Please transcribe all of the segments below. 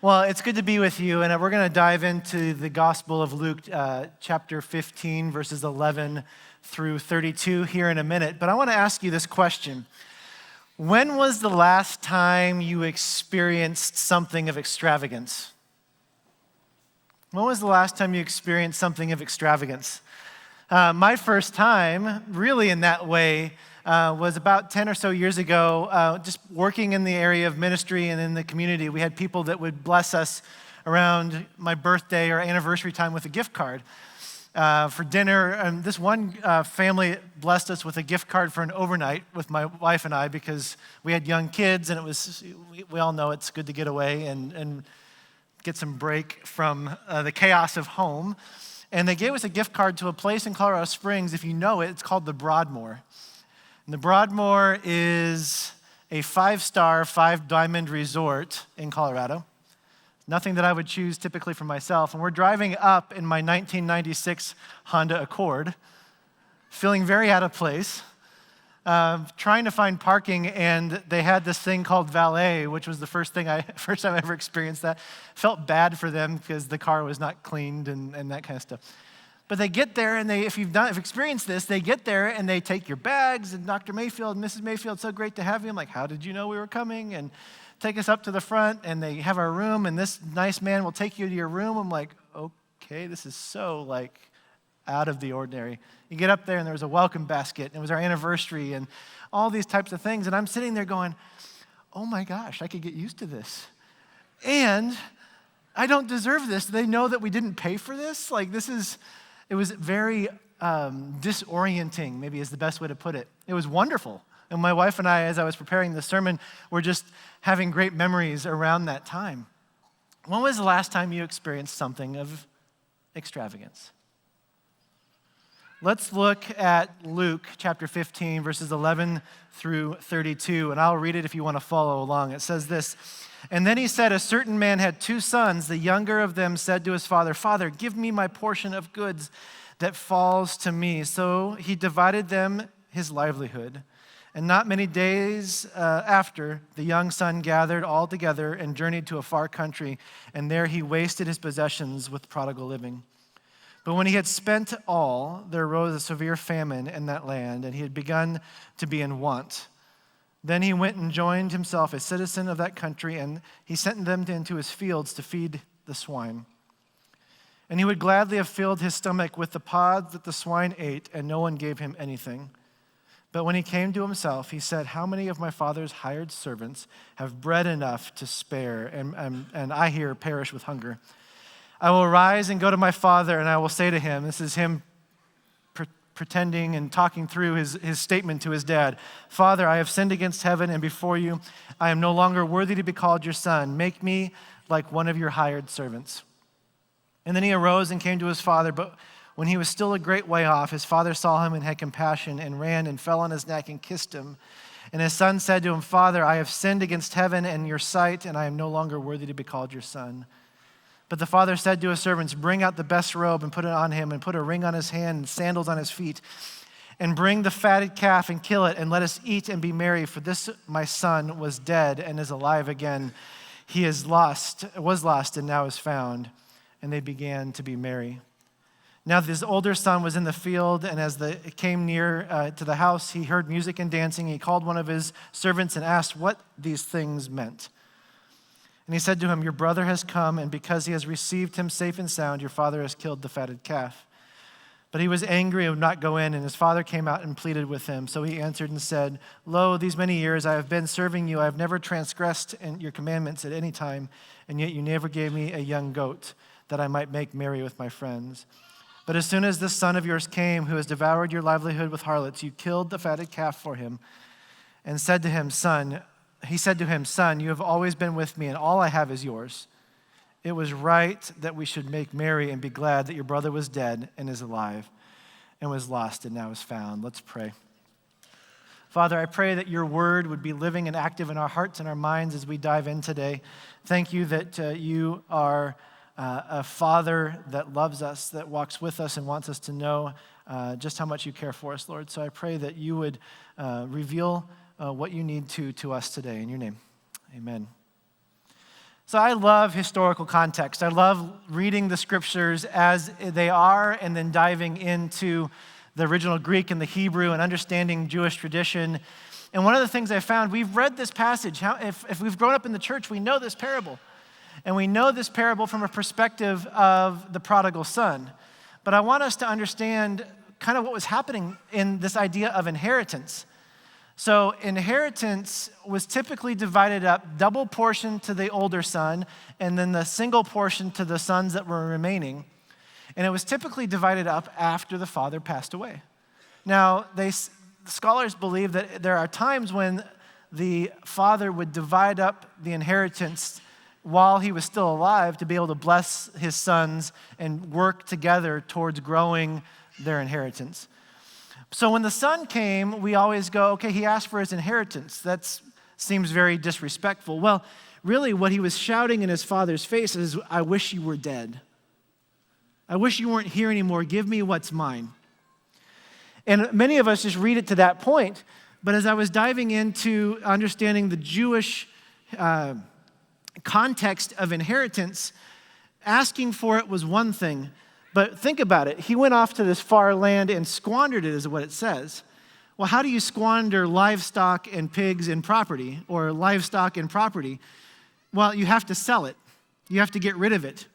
Well, it's good to be with you, and we're going to dive into the Gospel of Luke, chapter 15, verses 11 through 32 here in a minute. But I want to ask you this question. When was the last time you experienced something of extravagance? When was the last time you experienced something of extravagance? My first time, really in that way, was about 10 or so years ago, just working in the area of ministry and in the community. We had people that would bless us around my birthday or anniversary time with a gift card for dinner. And this one family blessed us with a gift card for an overnight with my wife and I because we had young kids, and we all know it's good to get away and get some break from the chaos of home. And they gave us a gift card to a place in Colorado Springs. If you know it, it's called the Broadmoor. And the Broadmoor is a 5-star, 5-diamond resort in Colorado. Nothing that I would choose typically for myself. And we're driving up in my 1996 Honda Accord, feeling very out of place, trying to find parking, and they had this thing called valet, which was the first time I ever experienced that. Felt bad for them because the car was not cleaned and that kind of stuff. But they get there, and if you've experienced this, they get there and they take your bags, and Dr. Mayfield and Mrs. Mayfield, so great to have you. I'm like, how did you know we were coming? And take us up to the front, and they have our room, and this nice man will take you to your room. I'm like, okay, this is so out of the ordinary. You get up there, and there was a welcome basket, and it was our anniversary, and all these types of things. And I'm sitting there going, oh my gosh, I could get used to this. And I don't deserve this. Do they know that we didn't pay for this? It was very disorienting, maybe is the best way to put it. It was wonderful. And my wife and I, as I was preparing the sermon, were just having great memories around that time. When was the last time you experienced something of extravagance? Let's look at Luke chapter 15, verses 11 through 32, and I'll read it if you want to follow along. It says this, "And then he said, a certain man had 2 sons. The younger of them said to his father, 'Father, give me my portion of goods that falls to me.' So he divided them his livelihood. And not many days after, the young son gathered all together and journeyed to a far country, and there he wasted his possessions with prodigal living. But when he had spent all, there arose a severe famine in that land, and he had begun to be in want. Then he went and joined himself a citizen of that country, and he sent them into his fields to feed the swine. And he would gladly have filled his stomach with the pods that the swine ate, and no one gave him anything. But when he came to himself, he said, 'How many of my father's hired servants have bread enough to spare, and I here perish with hunger? I will rise and go to my father, and I will say to him,'" this is him pretending and talking through his statement to his dad, "'Father, I have sinned against heaven and before you. I am no longer worthy to be called your son. Make me like one of your hired servants.' And then he arose and came to his father, but when he was still a great way off, his father saw him and had compassion and ran and fell on his neck and kissed him. And his son said to him, 'Father, I have sinned against heaven and your sight, and I am no longer worthy to be called your son.' But the father said to his servants, 'Bring out the best robe and put it on him, and put a ring on his hand and sandals on his feet. And bring the fatted calf and kill it, and let us eat and be merry. For this my son was dead and is alive again. He was lost and now is found.' And they began to be merry. Now his older son was in the field, and as it came near to the house, he heard music and dancing. He called one of his servants and asked what these things meant. And he said to him, 'Your brother has come, and because he has received him safe and sound, your father has killed the fatted calf.' But he was angry and would not go in, and his father came out and pleaded with him. So he answered and said, 'Lo, these many years I have been serving you. I have never transgressed in your commandments at any time, and yet you never gave me a young goat, that I might make merry with my friends. But as soon as this son of yours came, who has devoured your livelihood with harlots, you killed the fatted calf for him.' And said to him, 'Son, you have always been with me, and all I have is yours. It was right that we should make merry and be glad that your brother was dead and is alive, and was lost and now is found.'" Let's pray. Father, I pray that your word would be living and active in our hearts and our minds as we dive in today. Thank you that you are a father that loves us, that walks with us and wants us to know just how much you care for us, Lord. So I pray that you would reveal what you need to us today. In your name, amen. So I love historical context. I love reading the scriptures as they are and then diving into the original Greek and the Hebrew and understanding Jewish tradition. And one of the things I found, we've read this passage. If we've grown up in the church, we know this parable. And we know this parable from a perspective of the prodigal son. But I want us to understand kind of what was happening in this idea of inheritance. So inheritance was typically divided up, double portion to the older son, and then the single portion to the sons that were remaining. And it was typically divided up after the father passed away. Now, scholars believe that there are times when the father would divide up the inheritance while he was still alive to be able to bless his sons and work together towards growing their inheritance. So when the son came, we always go, okay, he asked for his inheritance. That seems very disrespectful. Well, really what he was shouting in his father's face is, I wish you were dead. I wish you weren't here anymore. Give me what's mine. And many of us just read it to that point. But as I was diving into understanding the Jewish context of inheritance, asking for it was one thing. But think about it. He went off to this far land and squandered it, is what it says. Well, how do you squander livestock and pigs and property, or livestock and property? Well, you have to sell it. You have to get rid of it.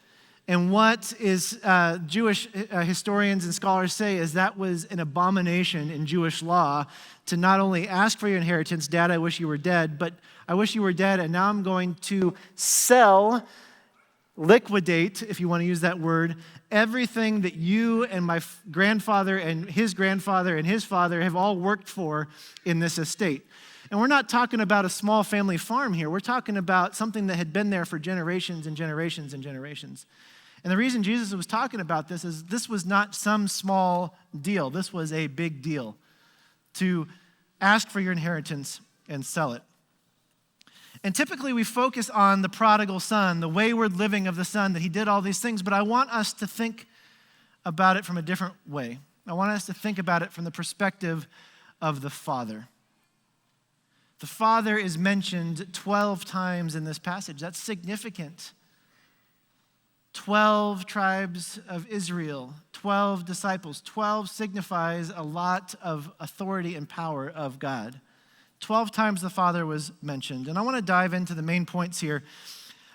And what is Jewish historians and scholars say is that was an abomination in Jewish law to not only ask for your inheritance, Dad, I wish you were dead, but I wish you were dead, and now I'm going to sell, liquidate, if you want to use that word, everything that you and my grandfather and his grandfather and his father have all worked for in this estate. And we're not talking about a small family farm here. We're talking about something that had been there for generations and generations and generations. And the reason Jesus was talking about this is this was not some small deal. This was a big deal to ask for your inheritance and sell it. And typically we focus on the prodigal son, the wayward living of the son, that he did all these things, but I want us to think about it from a different way. I want us to think about it from the perspective of the father. The father is mentioned 12 times in this passage. That's significant. 12 tribes of Israel, 12 disciples. 12 signifies a lot of authority and power of God. 12 times the Father was mentioned. And I want to dive into the main points here.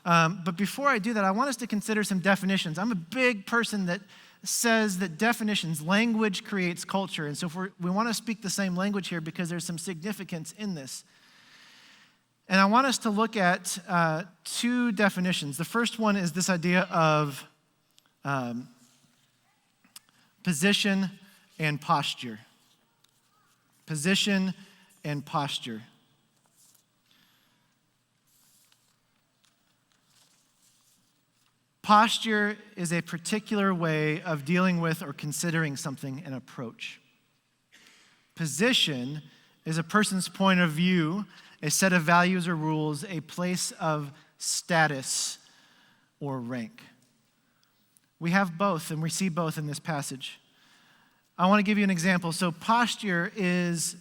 But before I do that, I want us to consider some definitions. I'm a big person that says that definitions, language creates culture. And so we want to speak the same language here because there's some significance in this. And I want us to look at two definitions. The first one is this idea of position and posture. Position and posture. Posture is a particular way of dealing with or considering something, an approach. Position is a person's point of view, a set of values or rules, a place of status or rank. We have both, and we see both in this passage. I want to give you an example. So posture is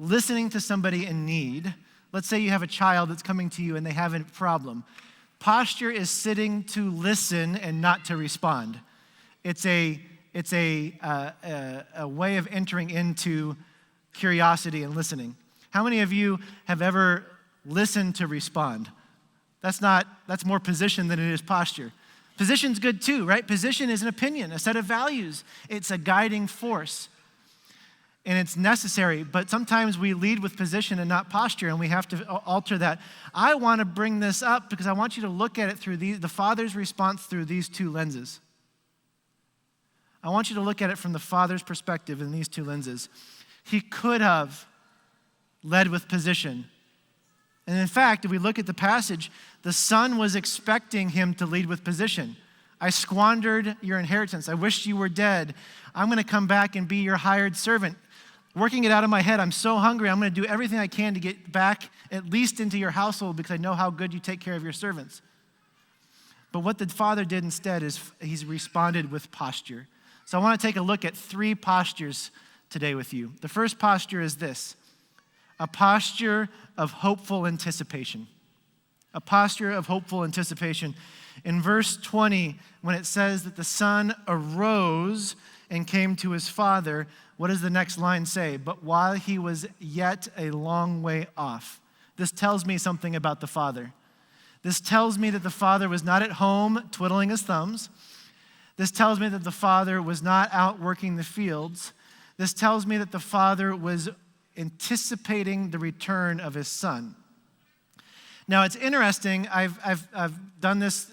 listening to somebody in need. Let's say you have a child that's coming to you and they have a problem. Posture is sitting to listen and not to respond. It's a way of entering into curiosity and listening. How many of you have ever listened to respond? That's more position than it is posture. Position's good too, right? Position is an opinion, a set of values. It's a guiding force. And it's necessary, but sometimes we lead with position and not posture, and we have to alter that. I want to bring this up because I want you to look at it through the Father's response through these two lenses. I want you to look at it from the Father's perspective in these two lenses. He could have led with position. And in fact, if we look at the passage, the son was expecting him to lead with position. I squandered your inheritance. I wish you were dead. I'm going to come back and be your hired servant. Working it out of my head, I'm so hungry, I'm going to do everything I can to get back at least into your household because I know how good you take care of your servants. But what the father did instead is he's responded with posture. So I want to take a look at three postures today with you. The first posture is this, a posture of hopeful anticipation. A posture of hopeful anticipation. In verse 20, when it says that the son arose and came to his father, what does the next line say? But while he was yet a long way off. This tells me something about the father. This tells me that the father was not at home twiddling his thumbs. This tells me that the father was not out working the fields. This tells me that the father was anticipating the return of his son. Now, it's interesting. I've done this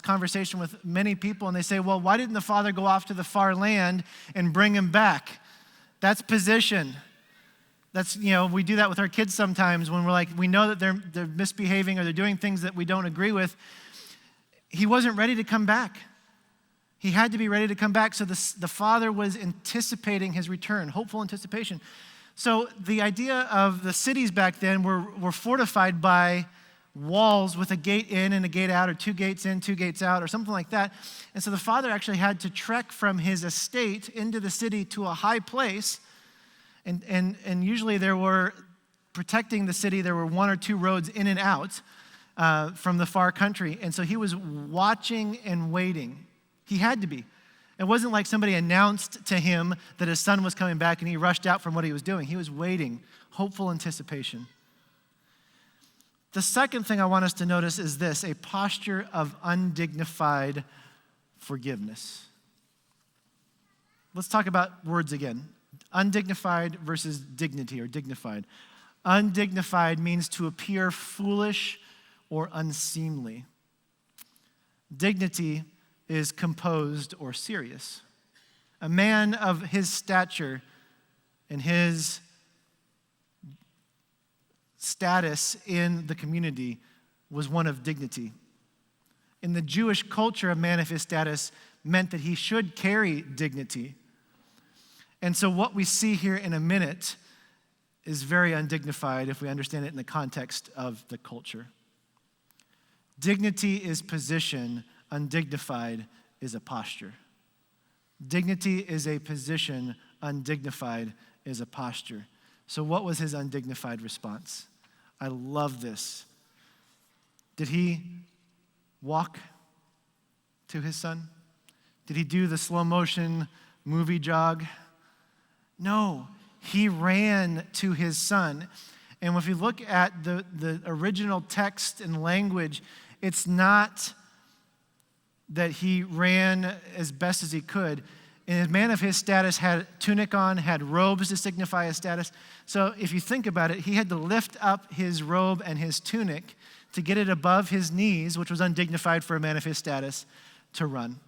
conversation with many people, and they say, well, why didn't the father go off to the far land and bring him back? That's position. That's, we do that with our kids sometimes when we know that they're misbehaving or they're doing things that we don't agree with. He wasn't ready to come back. He had to be ready to come back, so the father was anticipating his return, hopeful anticipation. So the idea of the cities back then were fortified by walls with a gate in and a gate out, or 2 gates in, 2 gates out, or something like that. And so the father actually had to trek from his estate into the city to a high place. And usually there were, protecting the city, there were 1 or 2 roads in and out from the far country. And so he was watching and waiting. He had to be. It wasn't like somebody announced to him that his son was coming back and he rushed out from what he was doing. He was waiting, hopeful anticipation. The second thing I want us to notice is this: a posture of undignified forgiveness. Let's talk about words again. Undignified versus dignity or dignified. Undignified means to appear foolish or unseemly. Dignity is composed or serious. A man of his stature and his status in the community was one of dignity. In the Jewish culture, a man of his status meant that he should carry dignity. And so what we see here in a minute is very undignified if we understand it in the context of the culture. Dignity is position, undignified is a posture. Dignity is a position, undignified is a posture. So what was his undignified response? I love this. Did he walk to his son? Did he do the slow motion movie jog? No, he ran to his son. And if you look at the original text and language, it's not that he ran as best as he could. And a man of his status had tunic on, had robes to signify his status. So if you think about it, he had to lift up his robe and his tunic to get it above his knees, which was undignified for a man of his status, to run.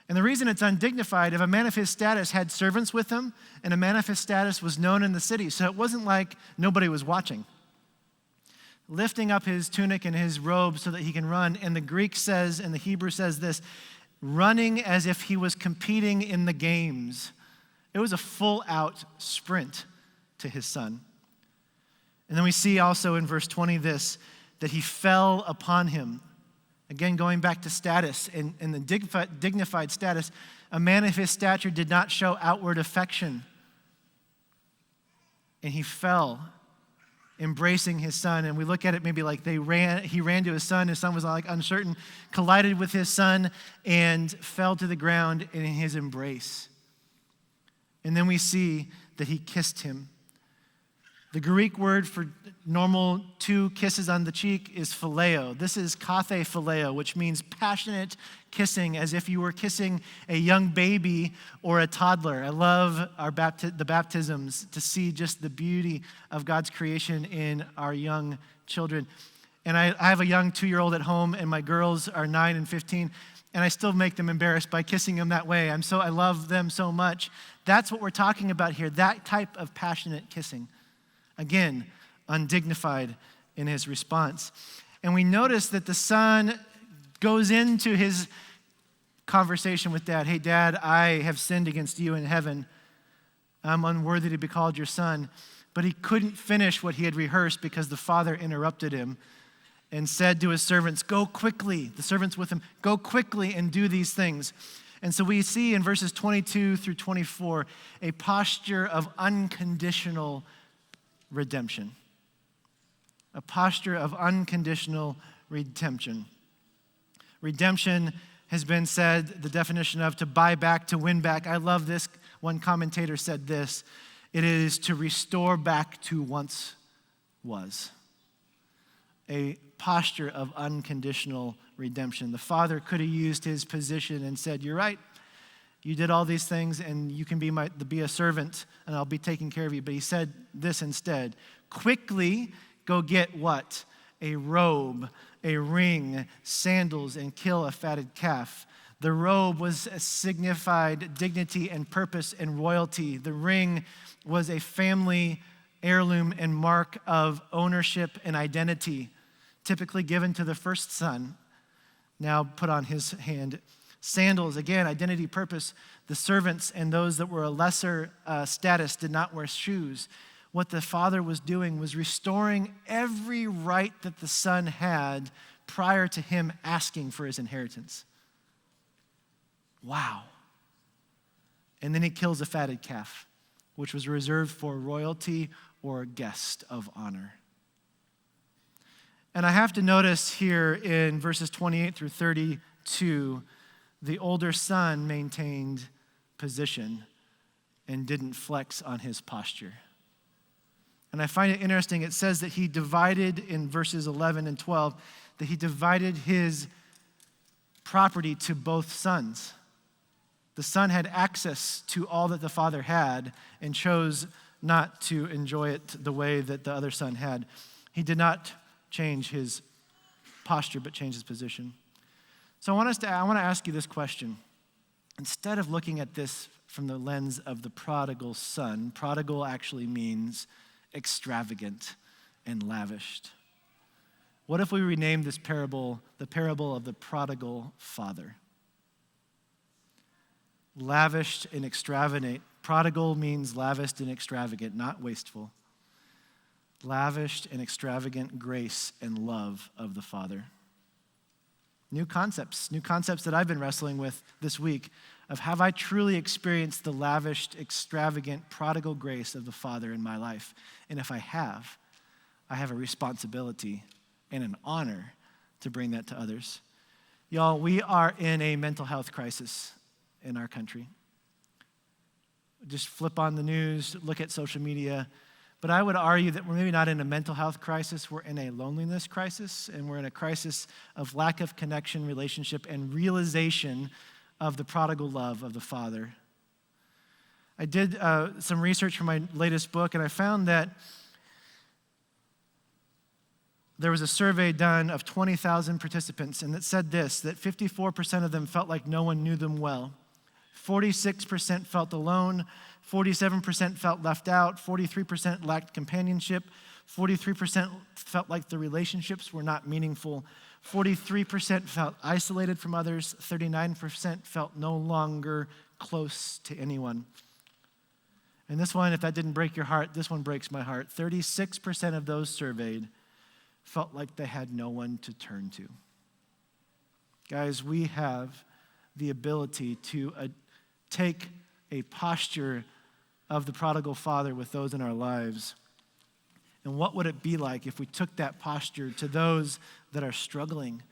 And the reason it's undignified, if a man of his status had servants with him, and a man of his status was known in the city, so it wasn't like nobody was watching. Lifting up his tunic and his robe so that he can run, and the Greek says, and the Hebrew says this, running as if he was competing in the games. It was a full-out sprint to his son. And then we see also in verse 20 this, that he fell upon him. Again, going back to status, in the dignified status, a man of his stature did not show outward affection. And he fell, embracing his son. And we look at it maybe like he ran to his son was like uncertain, collided with his son, and fell to the ground in his embrace. And then we see that he kissed him. The Greek word for normal 2 kisses on the cheek is phileo. This is kathe phileo, which means passionate kissing, as if you were kissing a young baby or a toddler. I love the baptisms to see just the beauty of God's creation in our young children. And I have a young 2-year-old at home, and my girls are 9 and 15, and I still make them embarrassed by kissing them that way. I love them so much. That's what we're talking about here, that type of passionate kissing. Again, undignified in his response. And we notice that the son goes into his conversation with dad. Hey, Dad, I have sinned against you in heaven. I'm unworthy to be called your son. But he couldn't finish what he had rehearsed because the father interrupted him and said to his servants, go quickly, the servants with him, go quickly and do these things. And so we see in verses 22 through 24 a posture of unconditional redemption. a posture of unconditional redemption. Redemption has been said, the definition of to buy back, to win back. I love this. One commentator said this: it is to restore back to once was. A posture of unconditional redemption. The Father could have used his position and said, you're right, you did all these things and you can be a servant and I'll be taking care of you. But he said this instead: quickly go get what? A robe, a ring, sandals, and kill a fatted calf. The robe was signified dignity and purpose and royalty. The ring was a family heirloom and mark of ownership and identity, typically given to the first son, now put on his hand. Sandals, again, identity, purpose. The servants and those that were a lesser status did not wear shoes. What the Father was doing was restoring every right that the Son had prior to him asking for his inheritance. Wow. And then he kills a fatted calf, which was reserved for royalty or a guest of honor. And I have to notice here in verses 28 through 32, the older son maintained position and didn't flex on his posture. And I find it interesting. It says that he divided in verses 11 and 12, that he divided his property to both sons. The son had access to all that the father had and chose not to enjoy it the way that the other son had. He did not change his posture, but change his position. So I want to ask you this question. Instead of looking at this from the lens of the prodigal son, prodigal actually means extravagant and lavished. What if we rename this parable the parable of the prodigal father? Lavished and extravagant. Prodigal means lavished and extravagant, not wasteful. Lavished and extravagant grace and love of the Father. New concepts that I've been wrestling with this week of have I truly experienced the lavished, extravagant, prodigal grace of the Father in my life? And if I have a responsibility and an honor to bring that to others. Y'all, we are in a mental health crisis in our country. Just flip on the news, look at social media. But I would argue that we're maybe not in a mental health crisis, we're in a loneliness crisis, and we're in a crisis of lack of connection, relationship, and realization of the prodigal love of the Father. I did some research for my latest book, and I found that there was a survey done of 20,000 participants, and it said this, that 54% of them felt like no one knew them well. 46% felt alone, 47% felt left out, 43% lacked companionship, 43% felt like the relationships were not meaningful, 43% felt isolated from others, 39% felt no longer close to anyone. And this one, if that didn't break your heart, this one breaks my heart. 36% of those surveyed felt like they had no one to turn to. Guys, we have the ability to take a posture of the prodigal father with those in our lives. And what would it be like if we took that posture to those that are struggling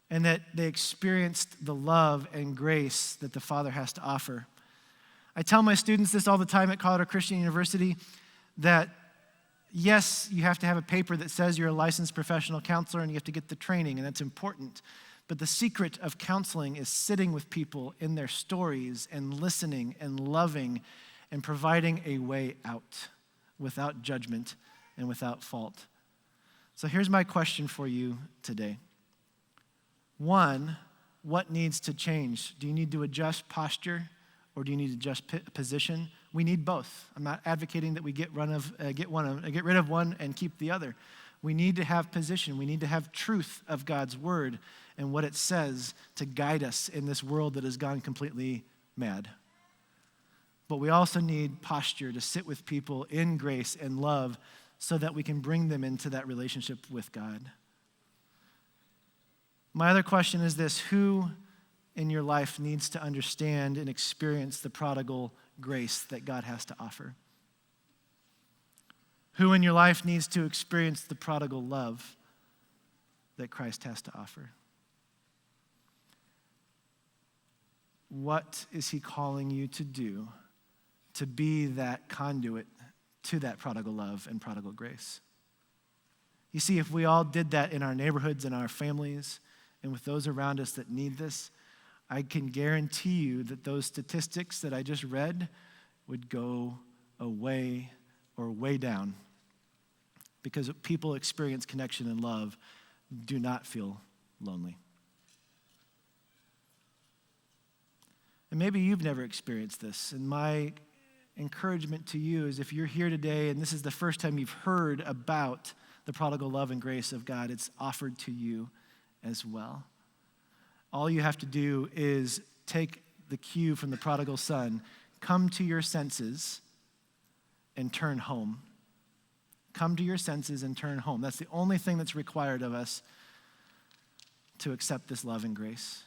and that they experienced the love and grace that the Father has to offer? I tell my students this all the time at Colorado Christian University, that yes, you have to have a paper that says you're a licensed professional counselor and you have to get the training, and that's important. But the secret of counseling is sitting with people in their stories and listening and loving and providing a way out without judgment and without fault. So here's my question for you today. One, what needs to change? Do you need to adjust posture or do you need to adjust position? We need both. I'm not advocating that we get rid of one and keep the other. We need to have position. We need to have truth of God's word and what it says to guide us in this world that has gone completely mad. But we also need posture to sit with people in grace and love so that we can bring them into that relationship with God. My other question is this: who in your life needs to understand and experience the prodigal grace that God has to offer? Who in your life needs to experience the prodigal love that Christ has to offer? What is he calling you to do to be that conduit to that prodigal love and prodigal grace? You see, if we all did that in our neighborhoods and our families and with those around us that need this, I can guarantee you that those statistics that I just read would go away or way down, because people experience connection and love do not feel lonely. And maybe you've never experienced this, and my encouragement to you is, if you're here today and this is the first time you've heard about the prodigal love and grace of God, it's offered to you as well. All you have to do is take the cue from the prodigal son, come to your senses and turn home. Come to your senses and turn home. That's the only thing that's required of us to accept this love and grace.